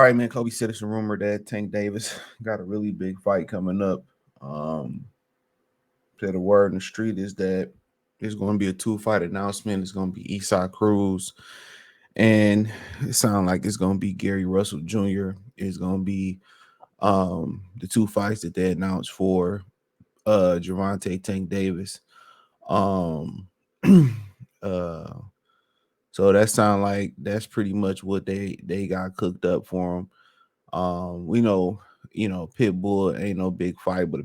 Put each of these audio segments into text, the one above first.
right, man. Kobe said it's a rumor that Tank Davis got a really big fight coming up. Um, said the word in the street is that there's going to be a two-fight announcement. It's going to be Eastside Cruz, and it sounds like it's going to be Gary Russell Jr. It's going to be the two fights that they announced for Gervonta Tank Davis. Um, uh, so that sound like that's pretty much what they got cooked up for him. We know, Pitbull ain't no big fight, but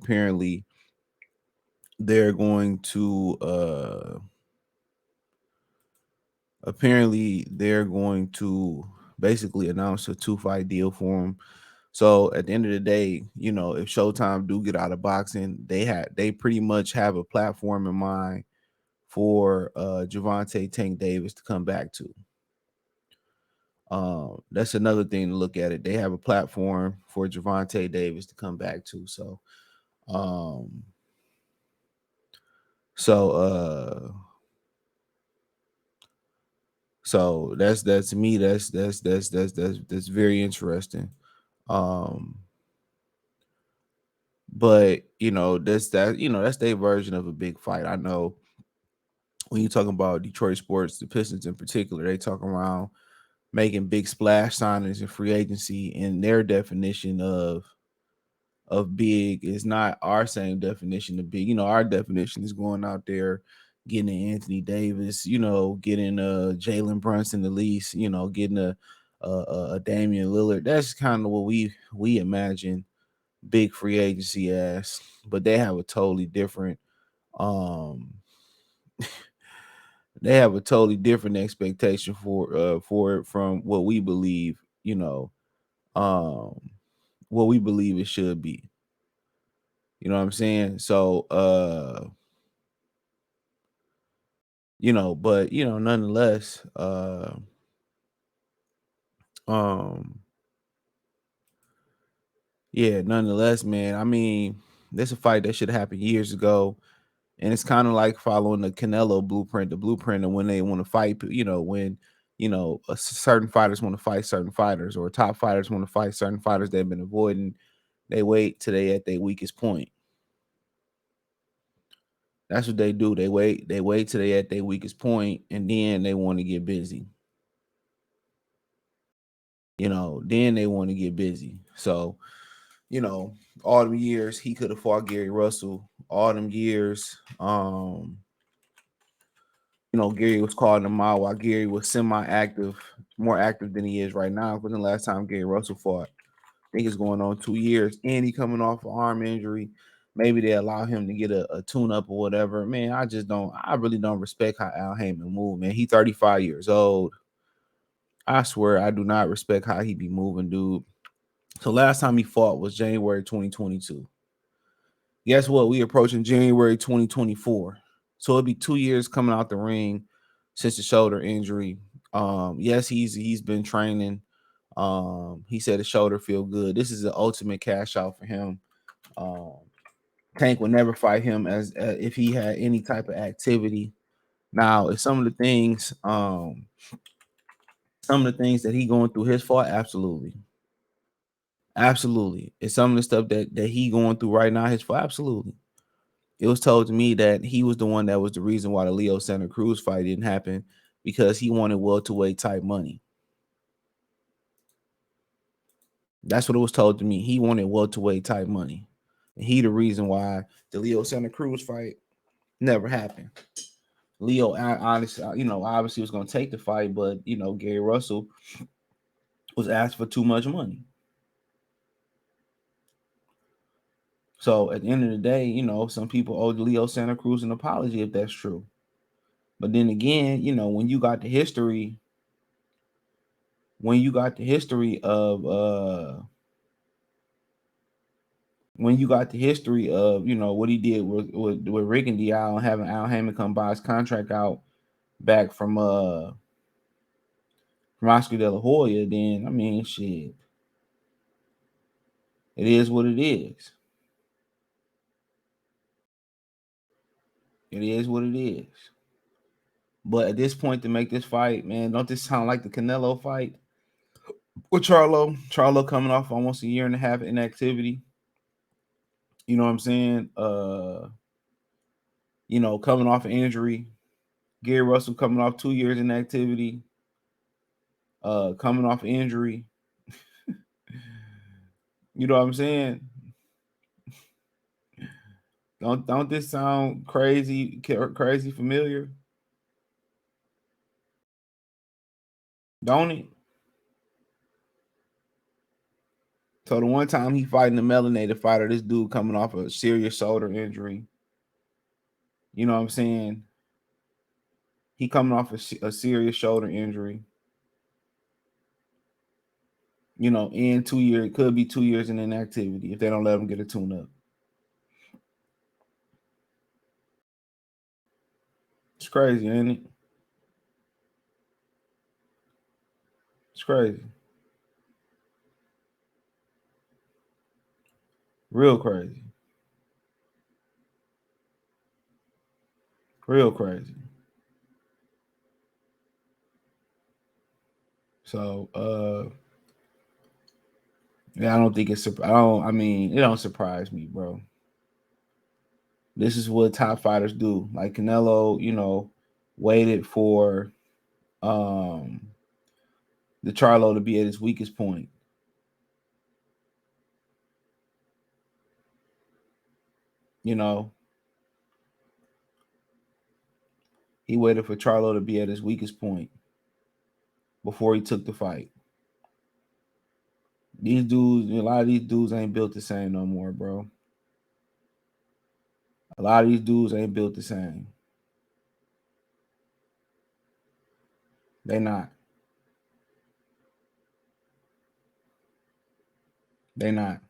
they're going to they're going to basically announce a two-fight deal for him. So at the end of the day, if Showtime do get out of boxing, they pretty much have a platform in mind for Gervonta Tank Davis to come back to. That's another thing to look at it. They have a platform for Gervonta Davis to come back to. Um, so so that's to me that's very interesting. Um, but that's their version of a big fight. I know when you're talking about Detroit sports, the Pistons in particular, they talk around making big splash signings in free agency, and their definition of big is not our same definition of big. Our definition is going out there, getting Anthony Davis, getting Jalen Brunson at least, getting a Damian Lillard. That's kind of what we imagine big free agency as, but they have a totally different um they have a totally different expectation for it from what we believe, um what we believe it should be. You know what I'm saying? So but nonetheless, um yeah, nonetheless, man, I mean, that's a fight that should happen years ago. And it's kind of like following the Canelo blueprint, the blueprint of when they want to fight, when certain fighters want to fight certain fighters, or top fighters want to fight certain fighters they've been avoiding. They wait till they at their weakest point. That's what they do. They wait till they at their weakest point, and then they want to get busy. Then they want to get busy. So, all them years he could have fought Gary Russell. All them years, Gary was calling him out while Gary was semi-active, more active than he is right now. Because the last time Gary Russell fought, I think it's going on 2 years, and he coming off an arm injury. Maybe they allow him to get a tune-up or whatever. Man, I really don't respect how Al Heyman move, man. He 35 years old. I swear I do not respect how he be moving, dude. So last time he fought was January 2022. Guess what? We approaching January 2024. So it'll be 2 years coming out the ring since the shoulder injury. Yes, he's been training. He said the shoulder feel good. This is the ultimate cash out for him. Um, Tank would never fight him as if he had any type of activity. Now, if some of the things that he going through his fault, absolutely, absolutely. It's some of the stuff that he going through right now his fault, absolutely. It was told to me that he was the one that was the reason why the Leo Santa Cruz fight didn't happen, because he wanted welterweight type money. That's what it was told to me. He wanted welterweight type money. And he the reason why the Leo Santa Cruz fight never happened. Leo, honestly, obviously was going to take the fight, but Gary Russell was asked for too much money. So at the end of the day, some people owe Leo Santa Cruz an apology if that's true. But then again, when you got the history, when you got the history of what he did with Rick and Dial, and having Al Heyman come buy his contract out back from Oscar De La Hoya, then I mean, shit, it is what it is. It is what it is. But at this point, to make this fight, man, don't this sound like the Canelo fight? with Charlo coming off almost a year and a half inactivity. You know what I'm saying? Coming off an injury. Gary Russell coming off 2 years inactivity. Coming off injury. You know what I'm saying? Don't this sound crazy familiar? Don't it? So the one time he fighting the melanated fighter, this dude coming off a serious shoulder injury. You know what I'm saying? He coming off a serious shoulder injury. In 2 years, it could be 2 years in inactivity if they don't let him get a tune-up. It's crazy, ain't it? It's crazy. Real crazy. Real crazy. So, yeah, I don't think it's. It don't surprise me, bro. This is what top fighters do. Like Canelo, waited for the Charlo to be at his weakest point. He waited for Charlo to be at his weakest point before he took the fight. These dudes, a lot of these dudes ain't built the same no more, bro. A lot of these dudes ain't built the same. They not. They not.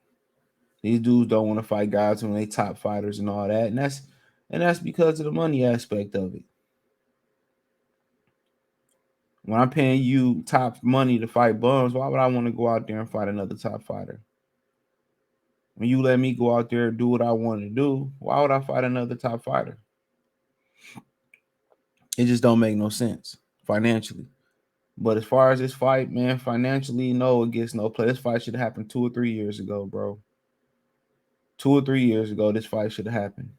These dudes don't want to fight guys when they top fighters and all that, and that's because of the money aspect of it. When I'm paying you top money to fight bums, why would I want to go out there and fight another top fighter? When you let me go out there and do what I want to do, why would I fight another top fighter? It just don't make no sense financially. But as far as this fight, man, financially, no, it gets no play. This fight should have happened 2 or 3 years ago, bro. 2 or 3 years ago, this fight should have happened.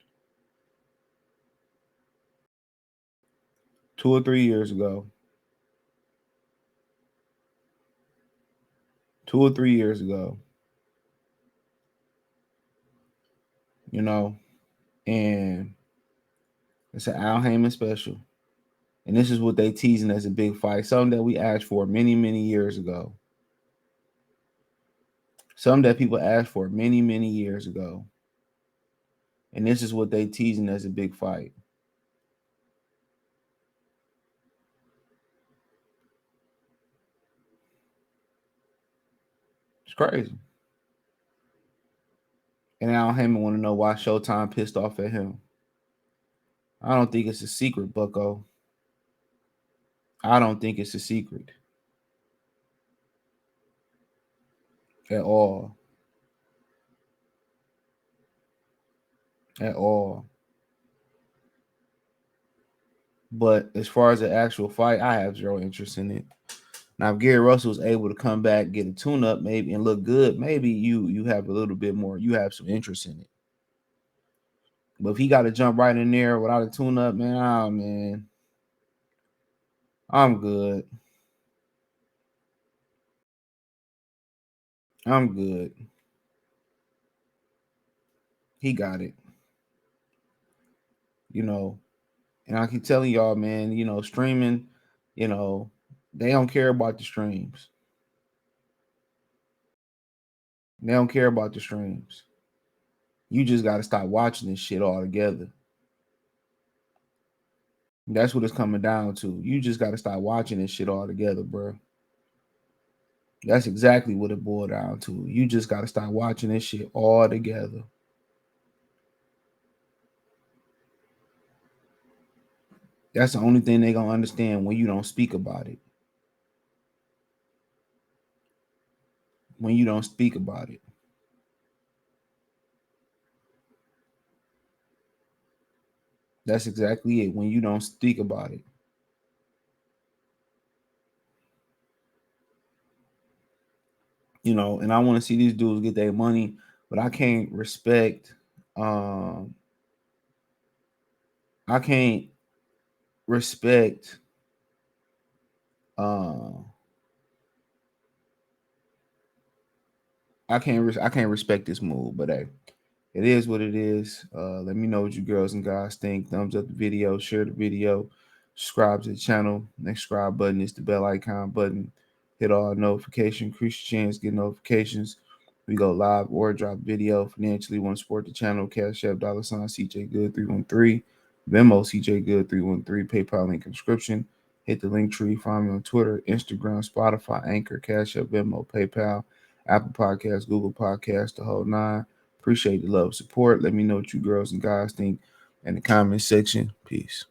2 or 3 years ago. 2 or 3 years ago. And it's an Al Heyman special. And this is what they teasing as a big fight. Something that we asked for many, many years ago. Something that people asked for many, many years ago. And this is what they teasing as a big fight. It's crazy. And Al Heyman want to know why Showtime pissed off at him. I don't think it's a secret, bucko. I don't think it's a secret. At all. At all. But as far as the actual fight, I have zero interest in it. Now, if Gary Russell is able to come back, get a tune-up, maybe, and look good, maybe you have a little bit more. You have some interest in it. But if he got to jump right in there without a tune-up, man, I'm good. I'm good. He got it. And I keep telling y'all, man, streaming, they don't care about the streams. They don't care about the streams. You just got to stop watching this shit altogether. That's what it's coming down to. You just got to stop watching this shit altogether, bro. That's exactly what it boiled down to. You just got to stop watching this shit altogether. That's the only thing they going to understand when you don't speak about it. When you don't speak about it. That's exactly it. When you don't speak about it. And I want to see these dudes get their money, but I can't respect um I can't respect uh I can't respect this move, but hey, it is what it is. Let me know what you girls and guys think. Thumbs up the video, share the video, subscribe to the channel. Next subscribe button is the bell icon button. Hit all notifications, increase your chance, get notifications. We go live or drop video. Financially, want to support the channel? Cash App $ CJ Good 313, Venmo CJ Good 313, PayPal link in description. Hit the link tree. Find me on Twitter, Instagram, Spotify, Anchor, Cash App, Venmo, PayPal, Apple Podcasts, Google Podcasts, the whole nine. Appreciate the love, support. Let me know what you girls and guys think in the comment section. Peace.